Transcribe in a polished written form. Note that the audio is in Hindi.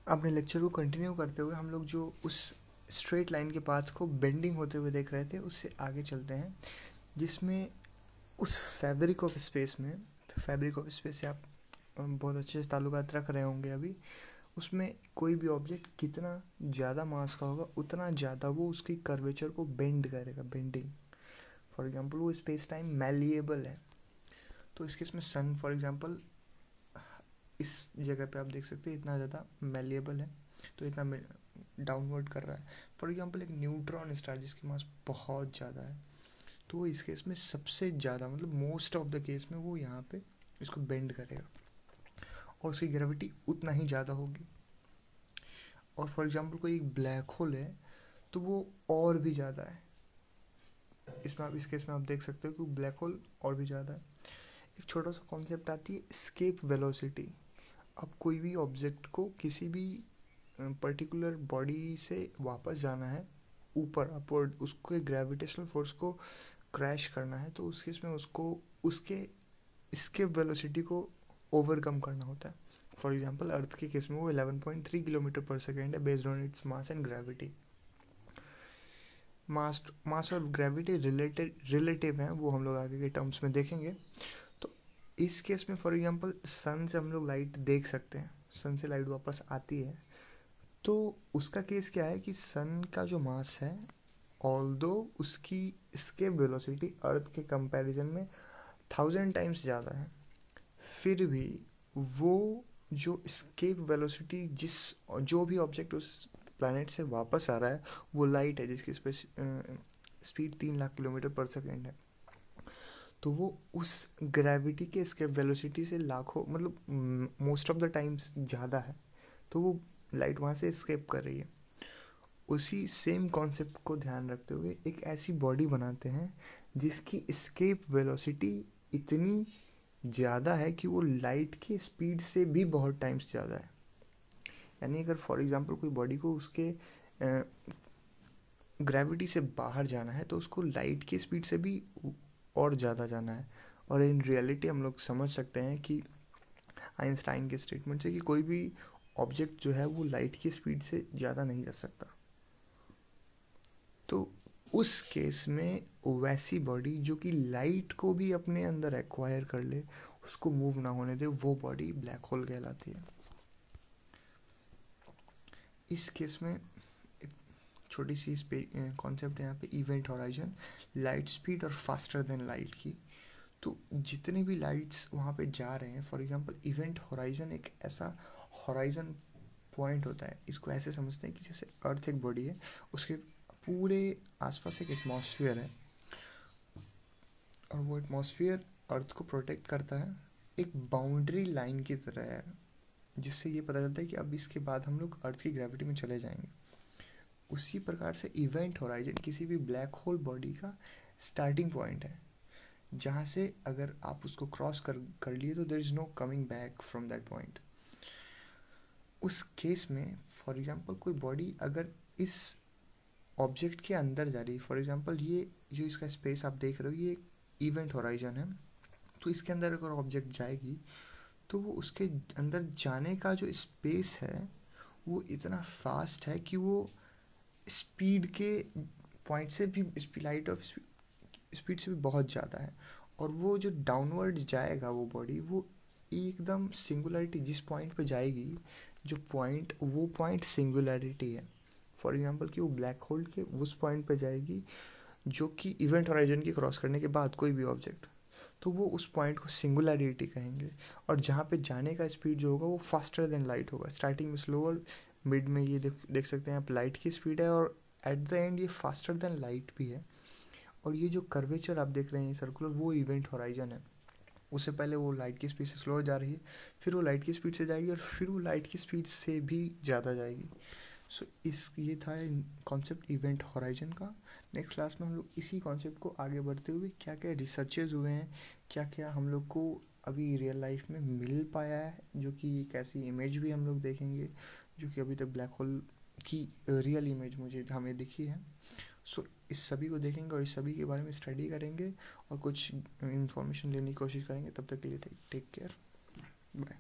अपने लेक्चर को कंटिन्यू करते हुए हम लोग जो उस स्ट्रेट लाइन के पाथ को बेंडिंग होते हुए देख रहे थे उससे आगे चलते हैं, जिसमें उस फैब्रिक ऑफ स्पेस में, फैब्रिक ऑफ स्पेस से आप बहुत अच्छे से ताल्लुकात रख रहे होंगे अभी, उसमें कोई भी ऑब्जेक्ट कितना ज़्यादा मास का होगा उतना ज़्यादा वो उसकी कर्वेचर को बेंड करेगा, बेंडिंग। फॉर एग्जांपल वो स्पेस टाइम मैलिएबल है, तो इस केस में सन फॉर एग्जांपल इस जगह पे आप देख सकते हैं इतना ज़्यादा मैलिएबल है, तो इतना डाउनवर्ड कर रहा है। फॉर एग्जांपल एक न्यूट्रॉन स्टार जिसकी मास बहुत ज़्यादा है, तो वो इस केस में सबसे ज़्यादा, मतलब मोस्ट ऑफ द केस में वो यहाँ पे इसको बेंड करेगा और उसकी ग्रेविटी उतना ही ज़्यादा होगी। और फॉर एग्जांपल कोई एक ब्लैक होल है तो वो और भी ज़्यादा है, इसमें आप इस केस में आप देख सकते हो कि ब्लैक होल और भी ज़्यादा है। एक छोटा सा कॉन्सेप्ट आती है एस्केप वेलोसिटी। अब कोई भी ऑब्जेक्ट को किसी भी पर्टिकुलर बॉडी से वापस जाना है ऊपर अपवर्ड, उसको ग्रेविटेशनल फोर्स को क्रैश करना है, तो उस केस में उसको उसके एस्केप वेलोसिटी को ओवरकम करना होता है। फॉर एग्जांपल अर्थ के केस में वो 11.3 किलोमीटर पर सेकेंड है based on its mass and gravity. Mass और ग्रेविटी रिलेटिव हैं, वो हम लोग आगे के टर्म्स में देखेंगे। तो इस केस में फॉर एग्जांपल सन से हम लोग लाइट देख सकते हैं, सन से लाइट वापस आती है, तो उसका केस क्या है कि सन का जो मास है, ऑल्दो उसकी एस्केप वेलोसिटी अर्थ के कंपैरिजन में 1000 टाइम्स ज़्यादा है, फिर भी वो जो एस्केप वेलोसिटी जो भी ऑब्जेक्ट उस प्लैनेट से वापस आ रहा है वो लाइट है जिसकी स्पीड 3 लाख किलोमीटर पर सेकेंड है, तो वो उस ग्रेविटी के एस्केप वेलोसिटी से लाखों, मतलब मोस्ट ऑफ द टाइम्स ज़्यादा है, तो वो लाइट वहाँ से एस्केप कर रही है। उसी सेम कॉन्सेप्ट को ध्यान रखते हुए एक ऐसी बॉडी बनाते हैं जिसकी एस्केप वेलोसिटी इतनी ज़्यादा है कि वो लाइट की स्पीड से भी बहुत टाइम्स ज़्यादा है। यानी अगर फॉर एग्जांपल कोई बॉडी को उसके ग्रेविटी से बाहर जाना है तो उसको लाइट की स्पीड से भी और ज़्यादा जाना है। और इन रियलिटी हम लोग समझ सकते हैं कि आइंस्टाइन के स्टेटमेंट से कि कोई भी ऑब्जेक्ट जो है वो लाइट की स्पीड से ज़्यादा नहीं जा सकता। तो उस केस में वैसी बॉडी जो कि लाइट को भी अपने अंदर एक्वायर कर ले, उसको मूव ना होने दे, वो बॉडी ब्लैक होल कहलाती है। इस केस में एक छोटी सी कॉन्सेप्ट है यहाँ पे, इवेंट हॉराइजन, लाइट स्पीड और फास्टर देन लाइट की। तो जितने भी लाइट्स वहाँ पे जा रहे हैं, फॉर एग्जांपल इवेंट हॉराइजन एक ऐसा हॉराइजन पॉइंट होता है, इसको ऐसे समझते हैं कि जैसे अर्थ एक बॉडी है, उसके पूरे आसपास एक एटमॉस्फेयर है और वो एटमॉस्फेयर अर्थ को प्रोटेक्ट करता है, एक बाउंड्री लाइन की तरह है, जिससे ये पता चलता है कि अब इसके बाद हम लोग अर्थ की ग्रेविटी में चले जाएंगे। उसी प्रकार से इवेंट होराइजन किसी भी ब्लैक होल बॉडी का स्टार्टिंग पॉइंट है, जहाँ से अगर आप उसको क्रॉस कर लिए तो there is no coming back from that point. उस केस में फॉर एग्जांपल कोई बॉडी अगर इस ऑब्जेक्ट के अंदर जा रही है, फॉर एग्जांपल ये जो इसका स्पेस आप देख रहे हो ये इवेंट होराइजन है, तो इसके अंदर अगर ऑब्जेक्ट जाएगी तो वो उसके अंदर जाने का जो स्पेस है वो इतना फास्ट है कि वो स्पीड के पॉइंट से भी, लाइट ऑफ स्पीड से भी बहुत ज़्यादा है, और वो जो डाउनवर्ड जाएगा वो बॉडी, वो एकदम सिंगुलरिटी जिस पॉइंट पे जाएगी, जो पॉइंट, वो पॉइंट सिंगुलरिटी है। फॉर एग्जांपल कि वो ब्लैक होल के उस पॉइंट पे जाएगी जो कि इवेंट होराइजन की क्रॉस करने के बाद कोई भी ऑब्जेक्ट, तो वो उस पॉइंट को सिंगुलरिटी कहेंगे। और जहाँ पे जाने का स्पीड जो होगा वो फास्टर देन लाइट होगा, स्टार्टिंग में स्लोअर, मिड में ये देख सकते हैं आप लाइट की स्पीड है, और एट द एंड ये फास्टर देन लाइट भी है। और ये जो कर्वेचर आप देख रहे हैं सर्कुलर, वो इवेंट होराइजन है। उससे पहले वो लाइट की स्पीड से स्लो जा रही है, फिर वो लाइट की स्पीड से जाएगी और फिर वो लाइट की स्पीड से भी ज़्यादा जाएगी। सो ये था कॉन्सेप्ट इवेंट होराइजन का। नेक्स्ट क्लास में हम लोग इसी कॉन्सेप्ट को आगे बढ़ते हुए क्या क्या रिसर्चेज हुए हैं, क्या क्या हम लोग को अभी रियल लाइफ में मिल पाया है, जो कि एक ऐसी इमेज भी हम लोग देखेंगे जो कि अभी तक ब्लैक होल की रियल इमेज मुझे हमें दिखी है। सो इस सभी को देखेंगे और इस सभी के बारे में स्टडी करेंगे और कुछ इन्फॉर्मेशन लेने की कोशिश करेंगे। तब तक के लिए टेक केयर, बाय।